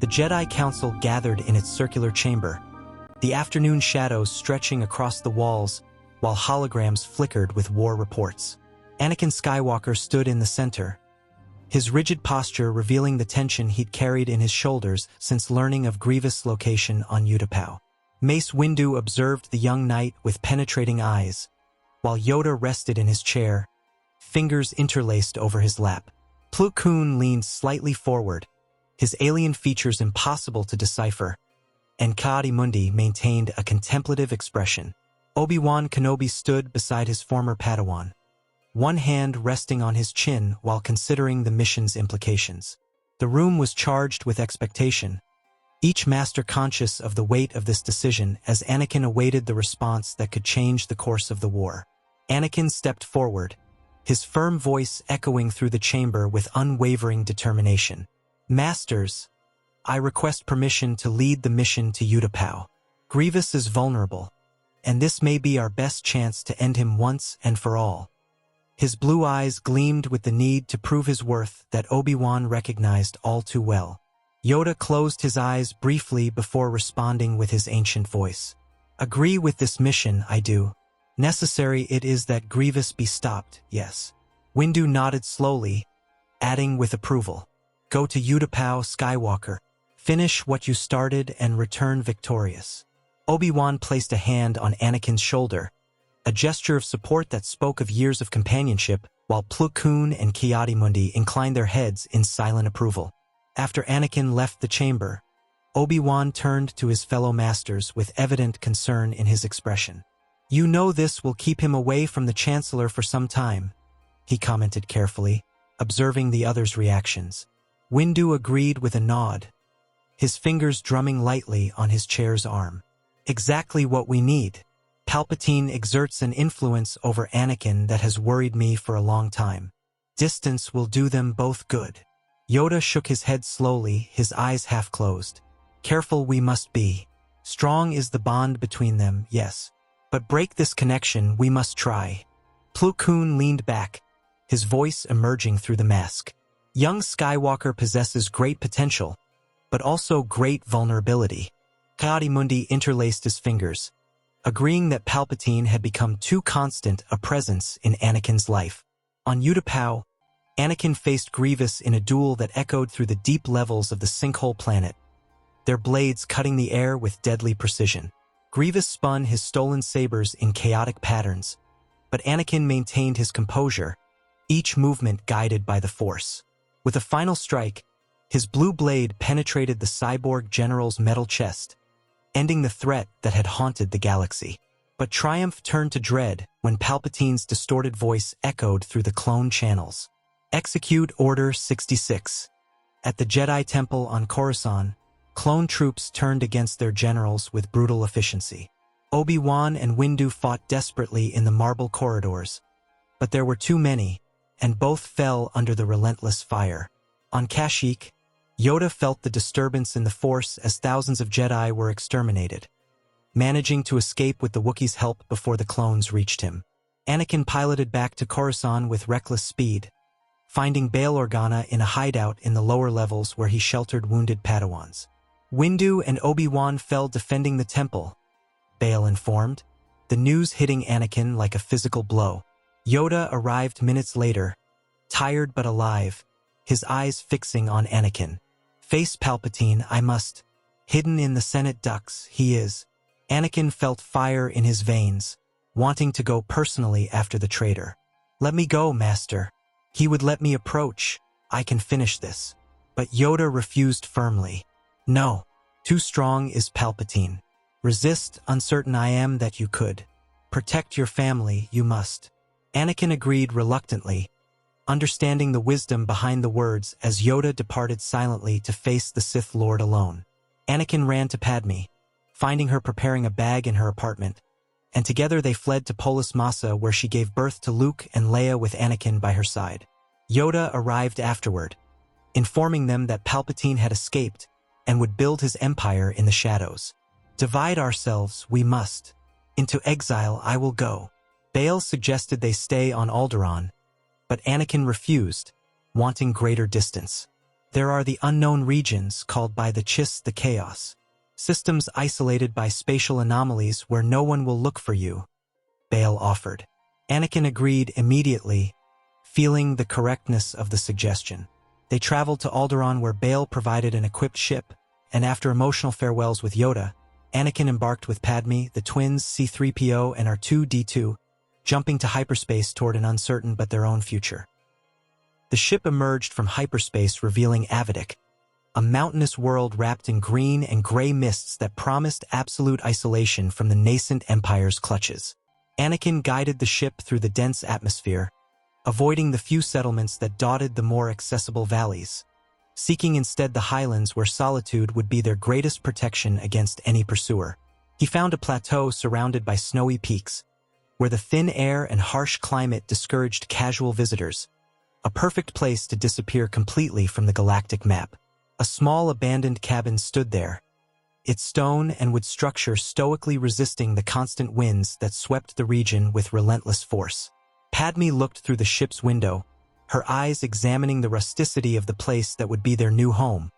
The Jedi Council gathered in its circular chamber, the afternoon shadows stretching across the walls while holograms flickered with war reports. Anakin Skywalker stood in the center, his rigid posture revealing the tension he'd carried in his shoulders since learning of Grievous' location on Utapau. Mace Windu observed the young knight with penetrating eyes, while Yoda rested in his chair, fingers interlaced over his lap. Plo Koon leaned slightly forward, his alien features impossible to decipher, and Ki-Adi-Mundi maintained a contemplative expression. Obi-Wan Kenobi stood beside his former Padawan, one hand resting on his chin while considering the mission's implications. The room was charged with expectation, each master conscious of the weight of this decision as Anakin awaited the response that could change the course of the war. Anakin stepped forward, his firm voice echoing through the chamber with unwavering determination. "Masters, I request permission to lead the mission to Utapau. Grievous is vulnerable, and this may be our best chance to end him once and for all." His blue eyes gleamed with the need to prove his worth that Obi-Wan recognized all too well. Yoda closed his eyes briefly before responding with his ancient voice. "Agree with this mission, I do. Necessary it is that Grievous be stopped, yes." Windu nodded slowly, adding with approval, "Go to Utapau, Skywalker. Finish what you started and return victorious." Obi-Wan placed a hand on Anakin's shoulder, a gesture of support that spoke of years of companionship, while Plo Koon and Ki-Adi-Mundi inclined their heads in silent approval. After Anakin left the chamber, Obi-Wan turned to his fellow masters with evident concern in his expression. "You know this will keep him away from the Chancellor for some time," he commented carefully, observing the others' reactions. Windu agreed with a nod, his fingers drumming lightly on his chair's arm. "Exactly what we need. Palpatine exerts an influence over Anakin that has worried me for a long time. Distance will do them both good." Yoda shook his head slowly, his eyes half closed. "Careful we must be. Strong is the bond between them, yes. But break this connection we must try." Plo Koon leaned back, his voice emerging through the mask. "Young Skywalker possesses great potential, but also great vulnerability." Ki-Adi-Mundi interlaced his fingers, agreeing that Palpatine had become too constant a presence in Anakin's life. On Utapau, Anakin faced Grievous in a duel that echoed through the deep levels of the sinkhole planet, their blades cutting the air with deadly precision. Grievous spun his stolen sabers in chaotic patterns, but Anakin maintained his composure, each movement guided by the Force. With a final strike, his blue blade penetrated the cyborg general's metal chest, ending the threat that had haunted the galaxy. But triumph turned to dread when Palpatine's distorted voice echoed through the clone channels. "Execute Order 66. At the Jedi Temple on Coruscant, clone troops turned against their generals with brutal efficiency. Obi-Wan and Windu fought desperately in the marble corridors, but there were too many, and both fell under the relentless fire. On Kashyyyk, Yoda felt the disturbance in the Force as thousands of Jedi were exterminated, managing to escape with the Wookiees' help before the clones reached him. Anakin piloted back to Coruscant with reckless speed, finding Bail Organa in a hideout in the lower levels where he sheltered wounded Padawans. Windu and Obi-Wan fell defending the temple, Bail informed, the news hitting Anakin like a physical blow. Yoda arrived minutes later, tired but alive, his eyes fixing on Anakin. "Face Palpatine, I must. Hidden in the Senate ducts, he is." Anakin felt fire in his veins, wanting to go personally after the traitor. "Let me go, Master. He would let me approach. I can finish this." But Yoda refused firmly. "No. Too strong is Palpatine. Resist, uncertain I am that you could. Protect your family, you must." Anakin agreed reluctantly, understanding the wisdom behind the words as Yoda departed silently to face the Sith Lord alone. Anakin ran to Padme, finding her preparing a bag in her apartment, and together they fled to Polis Massa where she gave birth to Luke and Leia with Anakin by her side. Yoda arrived afterward, informing them that Palpatine had escaped and would build his empire in the shadows. "Divide ourselves, we must. Into exile I will go." Bail suggested they stay on Alderaan, but Anakin refused, wanting greater distance. There are the unknown regions called by the Chiss the Chaos. Systems isolated by spatial anomalies where no one will look for you, Bail offered. Anakin agreed immediately, feeling the correctness of the suggestion. They traveled to Alderaan where Bail provided an equipped ship, and after emotional farewells with Yoda, Anakin embarked with Padme, the twins C-3PO and R2-D2, jumping to hyperspace toward an uncertain but their own future. The ship emerged from hyperspace revealing Avidic, a mountainous world wrapped in green and gray mists that promised absolute isolation from the nascent Empire's clutches. Anakin guided the ship through the dense atmosphere, avoiding the few settlements that dotted the more accessible valleys, seeking instead the highlands where solitude would be their greatest protection against any pursuer. He found a plateau surrounded by snowy peaks, where the thin air and harsh climate discouraged casual visitors, a perfect place to disappear completely from the galactic map. A small abandoned cabin stood there, its stone and wood structure stoically resisting the constant winds that swept the region with relentless force. Padme looked through the ship's window, her eyes examining the rusticity of the place that would be their new home.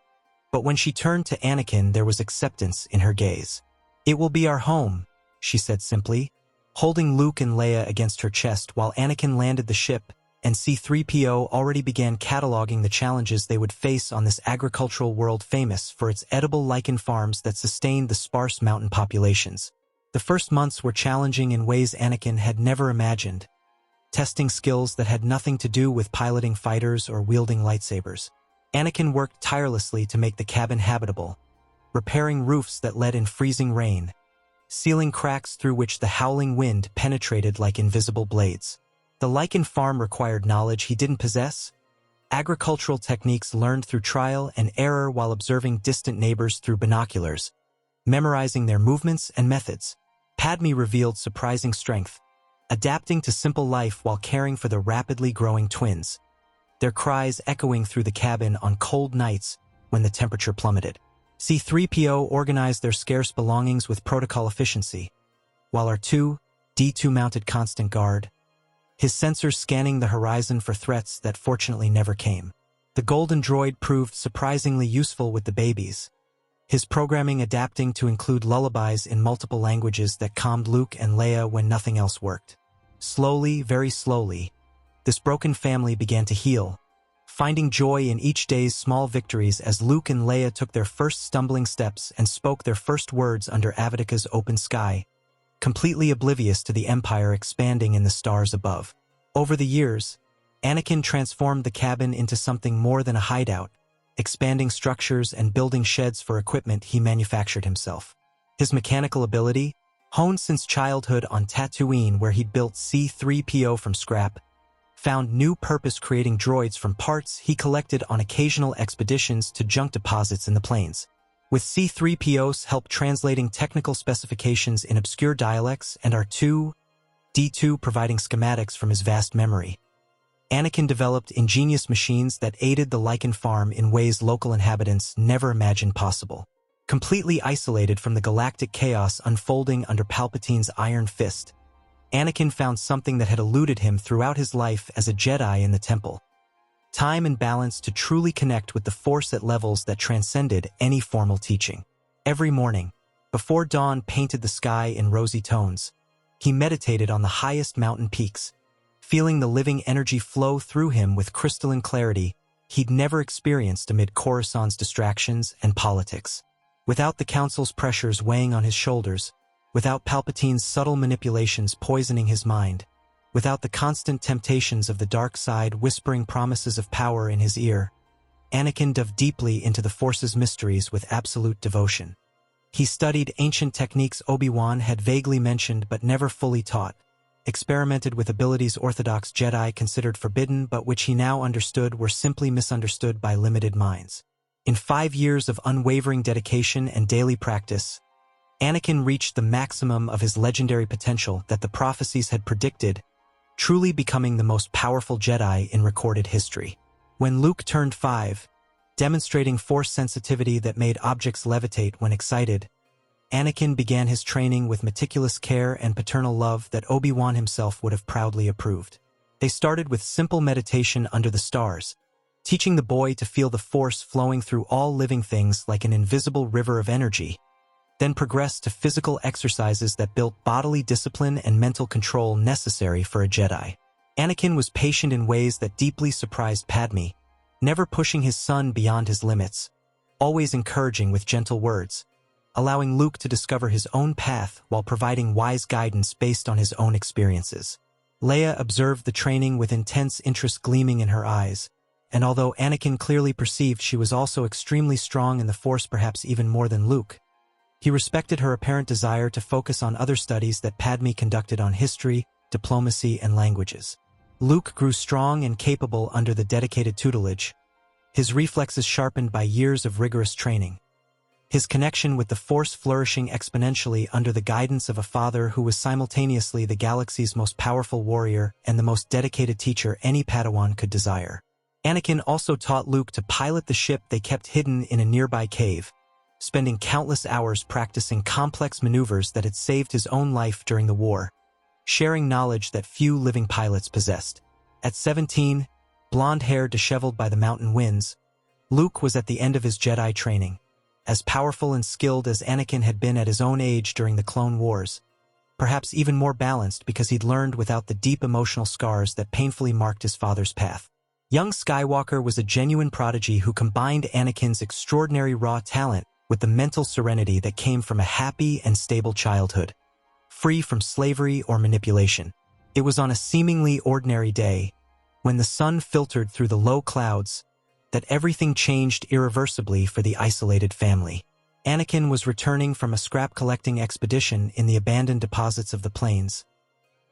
But when she turned to Anakin, there was acceptance in her gaze. "It will be our home," she said simply, holding Luke and Leia against her chest while Anakin landed the ship, and C-3PO already began cataloging the challenges they would face on this agricultural world famous for its edible lichen farms that sustained the sparse mountain populations. The first months were challenging in ways Anakin had never imagined, testing skills that had nothing to do with piloting fighters or wielding lightsabers. Anakin worked tirelessly to make the cabin habitable, repairing roofs that let in freezing rain, sealing cracks through which the howling wind penetrated like invisible blades. The lichen farm required knowledge he didn't possess, agricultural techniques learned through trial and error while observing distant neighbors through binoculars, memorizing their movements and methods. Padme revealed surprising strength, adapting to simple life while caring for the rapidly growing twins, their cries echoing through the cabin on cold nights when the temperature plummeted. C-3PO organized their scarce belongings with protocol efficiency, while R2-D2 mounted constant guard, his sensors scanning the horizon for threats that fortunately never came. The golden droid proved surprisingly useful with the babies, his programming adapting to include lullabies in multiple languages that calmed Luke and Leia when nothing else worked. Slowly, very slowly, this broken family began to heal, finding joy in each day's small victories as Luke and Leia took their first stumbling steps and spoke their first words under Avidica's open sky, completely oblivious to the Empire expanding in the stars above. Over the years, Anakin transformed the cabin into something more than a hideout, expanding structures and building sheds for equipment he manufactured himself. His mechanical ability, honed since childhood on Tatooine where he'd built C-3PO from scrap, found new purpose creating droids from parts he collected on occasional expeditions to junk deposits in the plains. With C-3PO's help translating technical specifications in obscure dialects and R2-D2 providing schematics from his vast memory, Anakin developed ingenious machines that aided the lichen farm in ways local inhabitants never imagined possible. Completely isolated from the galactic chaos unfolding under Palpatine's iron fist, Anakin found something that had eluded him throughout his life as a Jedi in the Temple: time and balance to truly connect with the Force at levels that transcended any formal teaching. Every morning, before dawn painted the sky in rosy tones, he meditated on the highest mountain peaks, feeling the living energy flow through him with crystalline clarity he'd never experienced amid Coruscant's distractions and politics. Without the Council's pressures weighing on his shoulders, without Palpatine's subtle manipulations poisoning his mind, without the constant temptations of the dark side whispering promises of power in his ear, Anakin dove deeply into the Force's mysteries with absolute devotion. He studied ancient techniques Obi-Wan had vaguely mentioned but never fully taught, experimented with abilities Orthodox Jedi considered forbidden but which he now understood were simply misunderstood by limited minds. In 5 years of unwavering dedication and daily practice, Anakin reached the maximum of his legendary potential that the prophecies had predicted, truly becoming the most powerful Jedi in recorded history. When Luke turned 5, demonstrating Force sensitivity that made objects levitate when excited, Anakin began his training with meticulous care and paternal love that Obi-Wan himself would have proudly approved. They started with simple meditation under the stars, teaching the boy to feel the force flowing through all living things like an invisible river of energy, then progressed to physical exercises that built bodily discipline and mental control necessary for a Jedi. Anakin was patient in ways that deeply surprised Padme, never pushing his son beyond his limits, always encouraging with gentle words, allowing Luke to discover his own path while providing wise guidance based on his own experiences. Leia observed the training with intense interest gleaming in her eyes, and although Anakin clearly perceived she was also extremely strong in the Force, perhaps even more than Luke, he respected her apparent desire to focus on other studies that Padme conducted on history, diplomacy, and languages. Luke grew strong and capable under the dedicated tutelage, his reflexes sharpened by years of rigorous training, his connection with the Force flourishing exponentially under the guidance of a father who was simultaneously the galaxy's most powerful warrior and the most dedicated teacher any Padawan could desire. Anakin also taught Luke to pilot the ship they kept hidden in a nearby cave, spending countless hours practicing complex maneuvers that had saved his own life during the war, sharing knowledge that few living pilots possessed. At 17, blonde-hair disheveled by the mountain winds, Luke was at the end of his Jedi training, as powerful and skilled as Anakin had been at his own age during the Clone Wars, perhaps even more balanced because he'd learned without the deep emotional scars that painfully marked his father's path. Young Skywalker was a genuine prodigy who combined Anakin's extraordinary raw talent with the mental serenity that came from a happy and stable childhood, free from slavery or manipulation. It was on a seemingly ordinary day, when the sun filtered through the low clouds, that everything changed irreversibly for the isolated family. Anakin was returning from a scrap-collecting expedition in the abandoned deposits of the plains.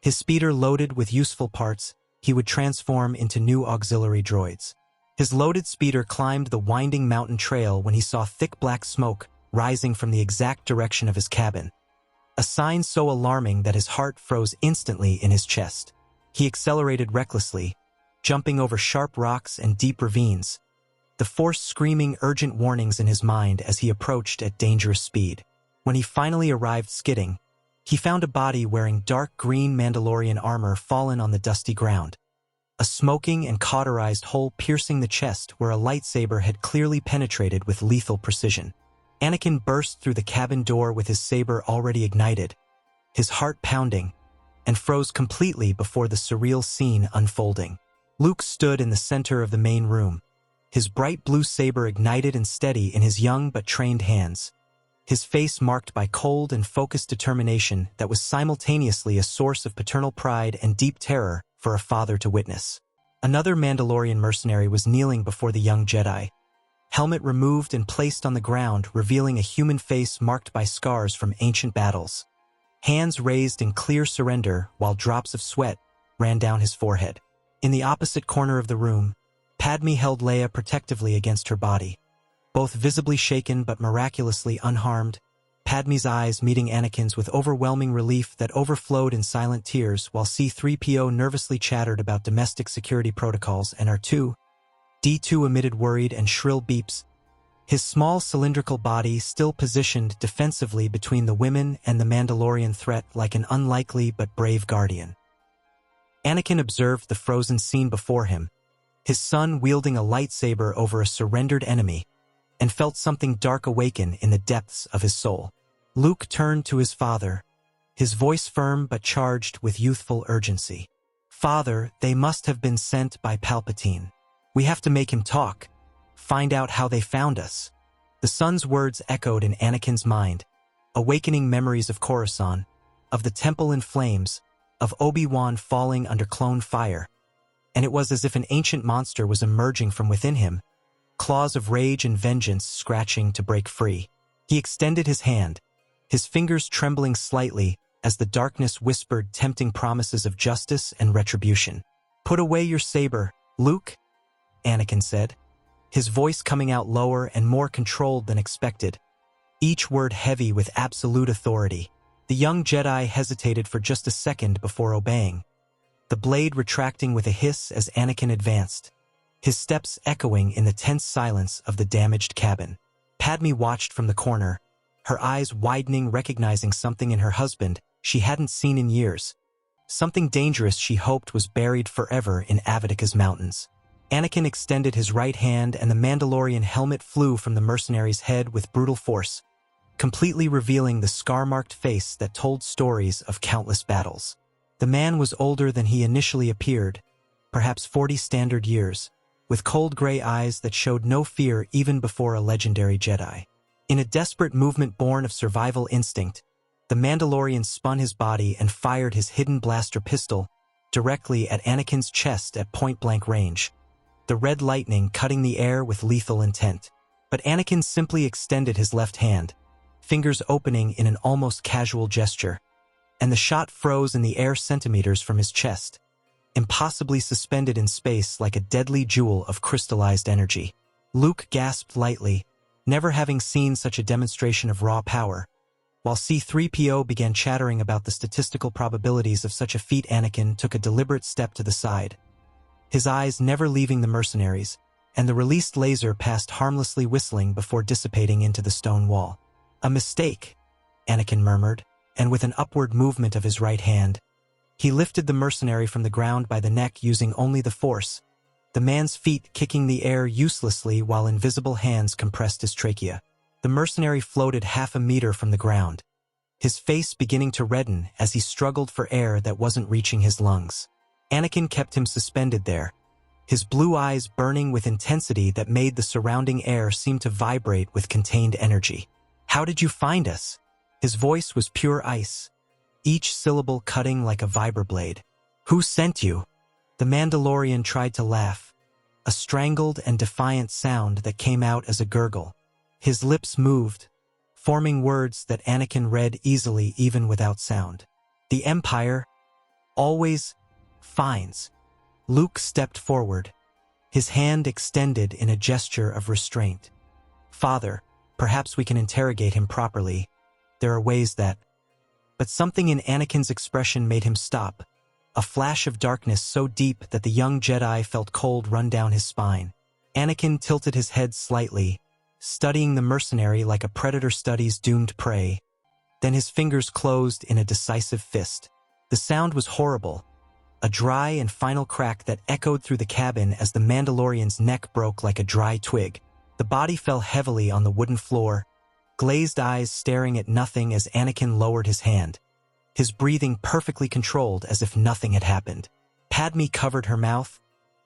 His speeder loaded with useful parts, he would transform into new auxiliary droids. His loaded speeder climbed the winding mountain trail when he saw thick black smoke rising from the exact direction of his cabin, a sign so alarming that his heart froze instantly in his chest. He accelerated recklessly, jumping over sharp rocks and deep ravines, the Force screaming urgent warnings in his mind as he approached at dangerous speed. When he finally arrived skidding, he found a body wearing dark green Mandalorian armor fallen on the dusty ground, a smoking and cauterized hole piercing the chest where a lightsaber had clearly penetrated with lethal precision. Anakin burst through the cabin door with his saber already ignited, his heart pounding, and froze completely before the surreal scene unfolding. Luke stood in the center of the main room, his bright blue saber ignited and steady in his young but trained hands, his face marked by cold and focused determination that was simultaneously a source of paternal pride and deep terror for a father to witness. Another Mandalorian mercenary was kneeling before the young Jedi, helmet removed and placed on the ground, revealing a human face marked by scars from ancient battles, hands raised in clear surrender while drops of sweat ran down his forehead. In the opposite corner of the room, Padme held Leia protectively against her body, both visibly shaken but miraculously unharmed, Padme's eyes meeting Anakin's with overwhelming relief that overflowed in silent tears while C-3PO nervously chattered about domestic security protocols and R2-D2 emitted worried and shrill beeps, his small cylindrical body still positioned defensively between the women and the Mandalorian threat like an unlikely but brave guardian. Anakin observed the frozen scene before him, his son wielding a lightsaber over a surrendered enemy, and felt something dark awaken in the depths of his soul. Luke turned to his father, his voice firm but charged with youthful urgency. "Father, they must have been sent by Palpatine. We have to make him talk, find out how they found us." The son's words echoed in Anakin's mind, awakening memories of Coruscant, of the temple in flames, of Obi-Wan falling under clone fire, and it was as if an ancient monster was emerging from within him, claws of rage and vengeance scratching to break free. He extended his hand, his fingers trembling slightly as the darkness whispered tempting promises of justice and retribution. "Put away your saber, Luke," Anakin said, his voice coming out lower and more controlled than expected, each word heavy with absolute authority. The young Jedi hesitated for just a second before obeying, the blade retracting with a hiss as Anakin advanced, his steps echoing in the tense silence of the damaged cabin. Padme watched from the corner, her eyes widening, recognizing something in her husband she hadn't seen in years, something dangerous she hoped was buried forever in Avatica's mountains. Anakin extended his right hand and the Mandalorian helmet flew from the mercenary's head with brutal force, completely revealing the scar-marked face that told stories of countless battles. The man was older than he initially appeared, perhaps 40 standard years, with cold gray eyes that showed no fear even before a legendary Jedi. In a desperate movement born of survival instinct, the Mandalorian spun his body and fired his hidden blaster pistol directly at Anakin's chest at point-blank range, the red lightning cutting the air with lethal intent. But Anakin simply extended his left hand, fingers opening in an almost casual gesture, and the shot froze in the air centimeters from his chest, impossibly suspended in space like a deadly jewel of crystallized energy. Luke gasped lightly, never having seen such a demonstration of raw power. While C-3PO began chattering about the statistical probabilities of such a feat, Anakin took a deliberate step to the side, his eyes never leaving the mercenaries, and the released laser passed harmlessly whistling before dissipating into the stone wall. "A mistake," Anakin murmured, and with an upward movement of his right hand, he lifted the mercenary from the ground by the neck using only the force, the man's feet kicking the air uselessly while invisible hands compressed his trachea. The mercenary floated half a meter from the ground, his face beginning to redden as he struggled for air that wasn't reaching his lungs. Anakin kept him suspended there, his blue eyes burning with intensity that made the surrounding air seem to vibrate with contained energy. "How did you find us?" His voice was pure ice, each syllable cutting like a vibroblade. "Who sent you?" The Mandalorian tried to laugh, a strangled and defiant sound that came out as a gurgle. His lips moved, forming words that Anakin read easily even without sound. "The Empire always finds." Luke stepped forward, his hand extended in a gesture of restraint. "Father, perhaps we can interrogate him properly. There are ways that—" But something in Anakin's expression made him stop, a flash of darkness so deep that the young Jedi felt cold run down his spine. Anakin tilted his head slightly, studying the mercenary like a predator studies doomed prey. Then his fingers closed in a decisive fist. The sound was horrible, a dry and final crack that echoed through the cabin as the Mandalorian's neck broke like a dry twig. The body fell heavily on the wooden floor, glazed eyes staring at nothing as Anakin lowered his hand, his breathing perfectly controlled as if nothing had happened. Padme covered her mouth,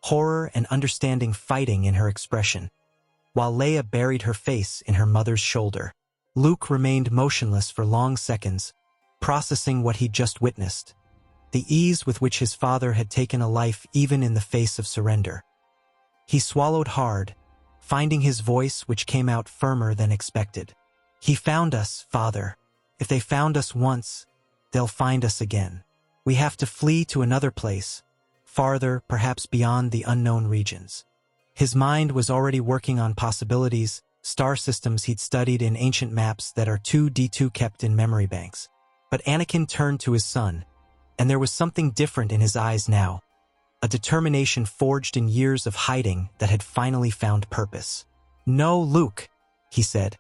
horror and understanding fighting in her expression, while Leia buried her face in her mother's shoulder. Luke remained motionless for long seconds, processing what he'd just witnessed, the ease with which his father had taken a life even in the face of surrender. He swallowed hard, finding his voice which came out firmer than expected. "He found us, Father. If they found us once, they'll find us again. We have to flee to another place, farther, perhaps beyond the unknown regions." His mind was already working on possibilities, star systems he'd studied in ancient maps that are 2D2 kept in memory banks. But Anakin turned to his son, and there was something different in his eyes now, a determination forged in years of hiding that had finally found purpose. "No, Luke," he said,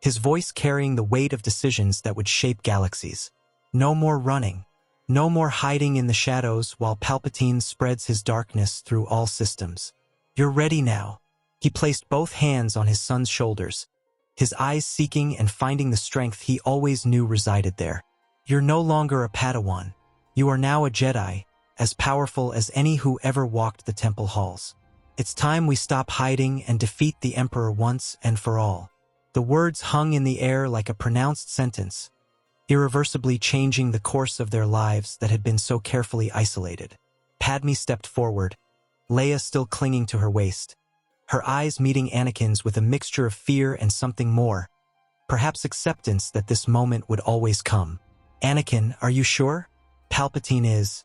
his voice carrying the weight of decisions that would shape galaxies. "No more running. No more hiding in the shadows while Palpatine spreads his darkness through all systems. You're ready now." He placed both hands on his son's shoulders, his eyes seeking and finding the strength he always knew resided there. "You're no longer a Padawan. You are now a Jedi, as powerful as any who ever walked the temple halls. It's time we stop hiding and defeat the Emperor once and for all." The words hung in the air like a pronounced sentence, irreversibly changing the course of their lives that had been so carefully isolated. Padme stepped forward, Leia still clinging to her waist, her eyes meeting Anakin's with a mixture of fear and something more, perhaps acceptance that this moment would always come. "Anakin, are you sure? Palpatine is—"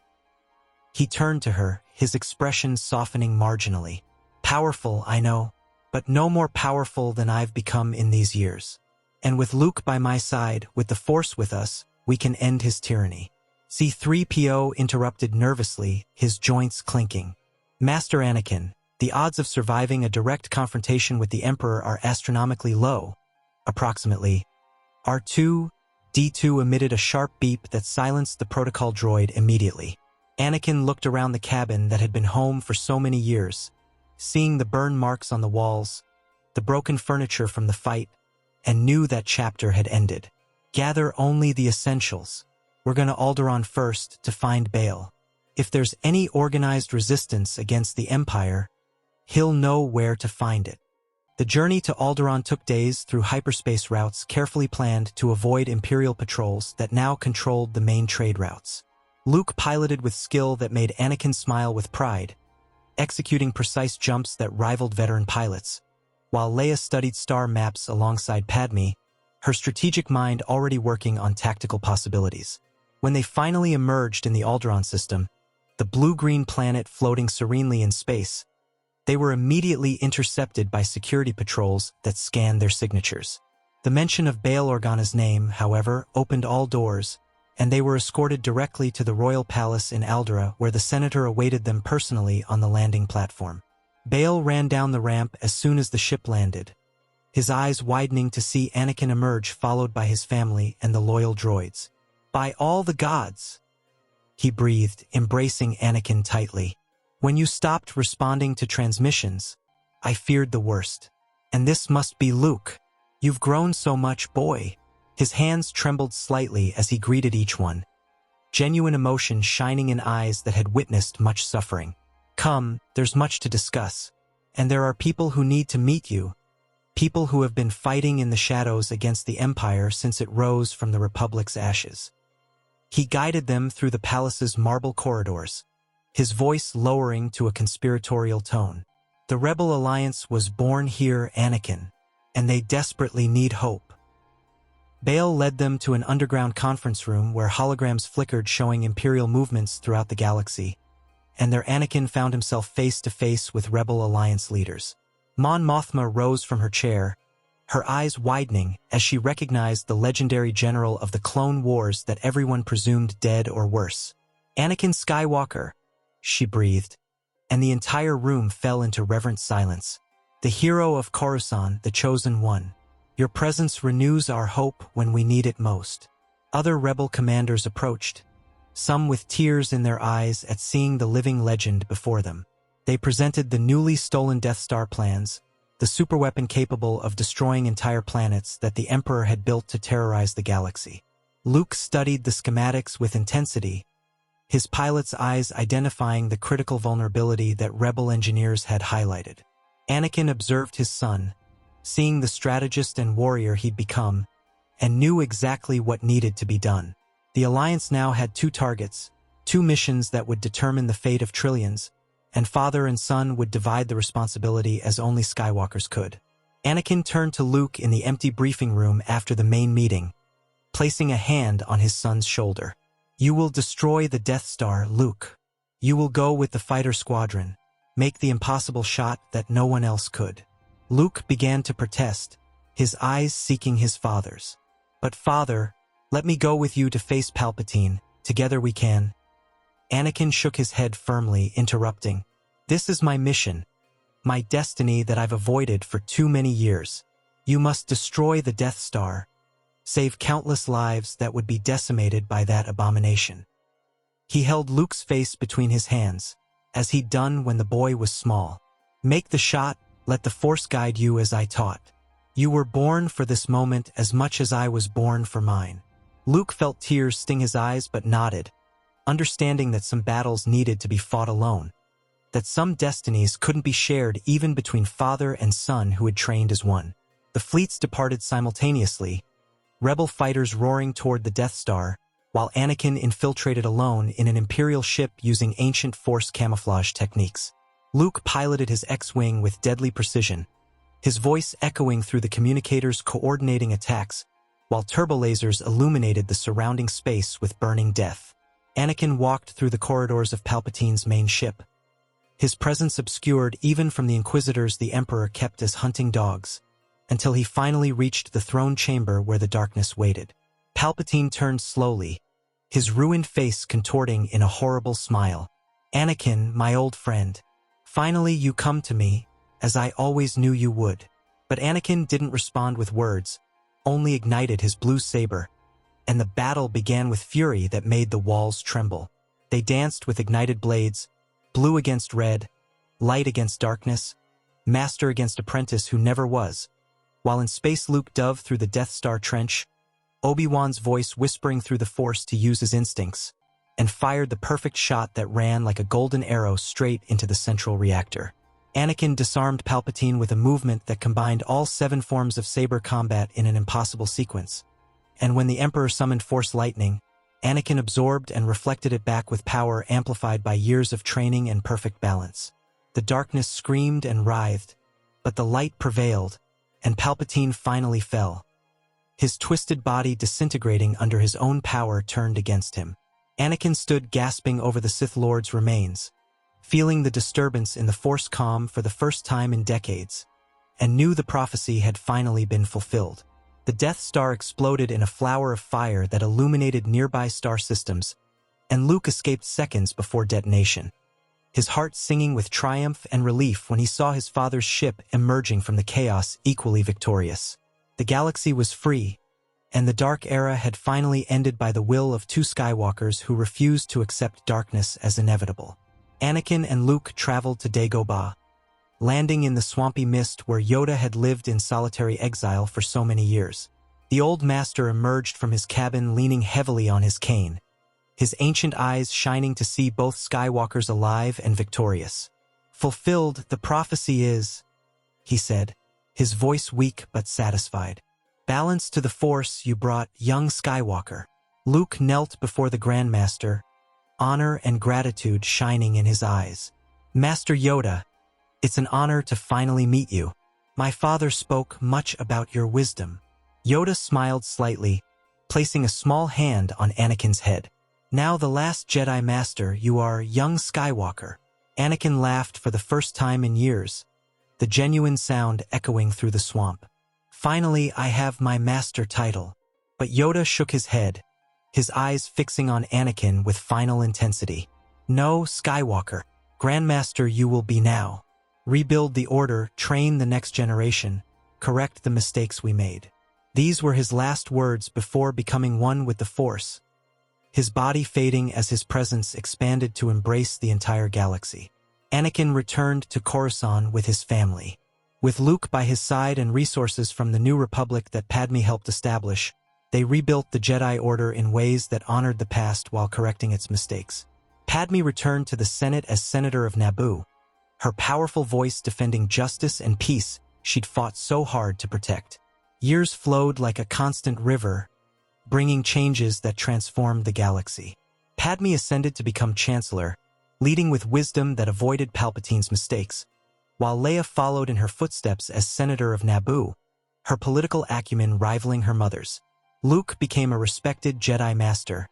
He turned to her, his expression softening marginally. "Powerful, I know, but no more powerful than I've become in these years. And with Luke by my side, with the Force with us, we can end his tyranny." C-3PO interrupted nervously, his joints clinking. "Master Anakin, the odds of surviving a direct confrontation with the Emperor are astronomically low. Approximately." R2-D2 emitted a sharp beep that silenced the protocol droid immediately. Anakin looked around the cabin that had been home for so many years, seeing the burn marks on the walls, the broken furniture from the fight, and knew that chapter had ended. Gather only the essentials. We're going to Alderaan first to find Bail. If there's any organized resistance against the Empire, he'll know where to find it. The journey to Alderaan took days through hyperspace routes carefully planned to avoid Imperial patrols that now controlled the main trade routes. Luke piloted with skill that made Anakin smile with pride, executing precise jumps that rivaled veteran pilots, while Leia studied star maps alongside Padme, her strategic mind already working on tactical possibilities. When they finally emerged in the Alderaan system, the blue-green planet floating serenely in space, they were immediately intercepted by security patrols that scanned their signatures. The mention of Bail Organa's name, however, opened all doors, and they were escorted directly to the royal palace in Alderaan, where the senator awaited them personally on the landing platform. Bail ran down the ramp as soon as the ship landed, his eyes widening to see Anakin emerge followed by his family and the loyal droids. "By all the gods," he breathed, embracing Anakin tightly. "When you stopped responding to transmissions, I feared the worst. And this must be Luke. You've grown so much, boy." His hands trembled slightly as he greeted each one, genuine emotion shining in eyes that had witnessed much suffering. "Come, there's much to discuss. And there are people who need to meet you. People who have been fighting in the shadows against the Empire since it rose from the Republic's ashes." He guided them through the palace's marble corridors, his voice lowering to a conspiratorial tone. "The Rebel Alliance was born here, Anakin, and they desperately need hope." Bail led them to an underground conference room where holograms flickered showing Imperial movements throughout the galaxy, and there Anakin found himself face to face with Rebel Alliance leaders. Mon Mothma rose from her chair, her eyes widening as she recognized the legendary general of the Clone Wars that everyone presumed dead or worse. "Anakin Skywalker," she breathed, and the entire room fell into reverent silence. "The hero of Coruscant, the chosen one. Your presence renews our hope when we need it most." Other rebel commanders approached, some with tears in their eyes at seeing the living legend before them. They presented the newly stolen Death Star plans, the superweapon capable of destroying entire planets that the Emperor had built to terrorize the galaxy. Luke studied the schematics with intensity, his pilot's eyes identifying the critical vulnerability that rebel engineers had highlighted. Anakin observed his son, seeing the strategist and warrior he'd become, and knew exactly what needed to be done. The Alliance now had two targets, two missions that would determine the fate of trillions, and father and son would divide the responsibility as only Skywalkers could. Anakin turned to Luke in the empty briefing room after the main meeting, placing a hand on his son's shoulder. "You will destroy the Death Star, Luke. You will go with the fighter squadron, make the impossible shot that no one else could." Luke began to protest, his eyes seeking his father's. "But father, let me go with you to face Palpatine. Together we can." Anakin shook his head firmly, interrupting. "This is my mission, my destiny that I've avoided for too many years. You must destroy the Death Star, save countless lives that would be decimated by that abomination." He held Luke's face between his hands, as he'd done when the boy was small. "Make the shot. Let the Force guide you as I taught. You were born for this moment as much as I was born for mine." Luke felt tears sting his eyes but nodded, understanding that some battles needed to be fought alone, that some destinies couldn't be shared even between father and son who had trained as one. The fleets departed simultaneously, rebel fighters roaring toward the Death Star, while Anakin infiltrated alone in an Imperial ship using ancient Force camouflage techniques. Luke piloted his X-Wing with deadly precision, his voice echoing through the communicators coordinating attacks, while turbolasers illuminated the surrounding space with burning death. Anakin walked through the corridors of Palpatine's main ship, his presence obscured even from the Inquisitors the Emperor kept as hunting dogs, until he finally reached the throne chamber where the darkness waited. Palpatine turned slowly, his ruined face contorting in a horrible smile. "Anakin, my old friend. Finally you come to me, as I always knew you would." But Anakin didn't respond with words, only ignited his blue saber, and the battle began with fury that made the walls tremble. They danced with ignited blades, blue against red, light against darkness, master against apprentice who never was. While in space Luke dove through the Death Star trench, Obi-Wan's voice whispering through the Force to use his instincts, and fired the perfect shot that ran like a golden arrow straight into the central reactor. Anakin disarmed Palpatine with a movement that combined all 7 forms of saber combat in an impossible sequence. And when the Emperor summoned Force lightning, Anakin absorbed and reflected it back with power amplified by years of training and perfect balance. The darkness screamed and writhed, but the light prevailed, and Palpatine finally fell. His twisted body disintegrating under his own power turned against him. Anakin stood gasping over the Sith Lord's remains, feeling the disturbance in the Force calm for the first time in decades, and knew the prophecy had finally been fulfilled. The Death Star exploded in a flower of fire that illuminated nearby star systems, and Luke escaped seconds before detonation, his heart singing with triumph and relief when he saw his father's ship emerging from the chaos equally victorious. The galaxy was free, and the Dark Era had finally ended by the will of 2 Skywalkers who refused to accept darkness as inevitable. Anakin and Luke traveled to Dagobah, landing in the swampy mist where Yoda had lived in solitary exile for so many years. The old master emerged from his cabin leaning heavily on his cane, his ancient eyes shining to see both Skywalkers alive and victorious. "Fulfilled, the prophecy is," he said, his voice weak but satisfied. "Balance to the Force you brought, young Skywalker." Luke knelt before the Grandmaster, honor and gratitude shining in his eyes. "Master Yoda, it's an honor to finally meet you. My father spoke much about your wisdom." Yoda smiled slightly, placing a small hand on Anakin's head. "Now the last Jedi Master, you are young Skywalker." Anakin laughed for the first time in years, the genuine sound echoing through the swamp. "Finally, I have my master title." But Yoda shook his head, his eyes fixing on Anakin with final intensity. "No, Skywalker. Grandmaster you will be now. Rebuild the Order, train the next generation, correct the mistakes we made." These were his last words before becoming one with the Force, his body fading as his presence expanded to embrace the entire galaxy. Anakin returned to Coruscant with his family. With Luke by his side and resources from the New Republic that Padme helped establish, they rebuilt the Jedi Order in ways that honored the past while correcting its mistakes. Padme returned to the Senate as Senator of Naboo, her powerful voice defending justice and peace she'd fought so hard to protect. Years flowed like a constant river, bringing changes that transformed the galaxy. Padme ascended to become Chancellor, leading with wisdom that avoided Palpatine's mistakes, while Leia followed in her footsteps as Senator of Naboo, her political acumen rivaling her mother's. Luke became a respected Jedi Master,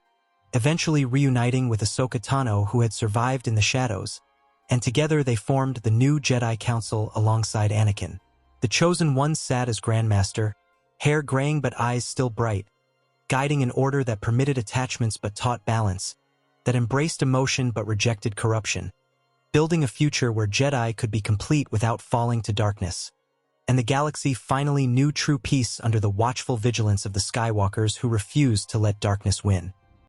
eventually reuniting with Ahsoka Tano who had survived in the shadows, and together they formed the new Jedi Council alongside Anakin. The Chosen One sat as Grandmaster, hair graying but eyes still bright, guiding an order that permitted attachments but taught balance, that embraced emotion but rejected corruption, building a future where Jedi could be complete without falling to darkness. And the galaxy finally knew true peace under the watchful vigilance of the Skywalkers who refused to let darkness win.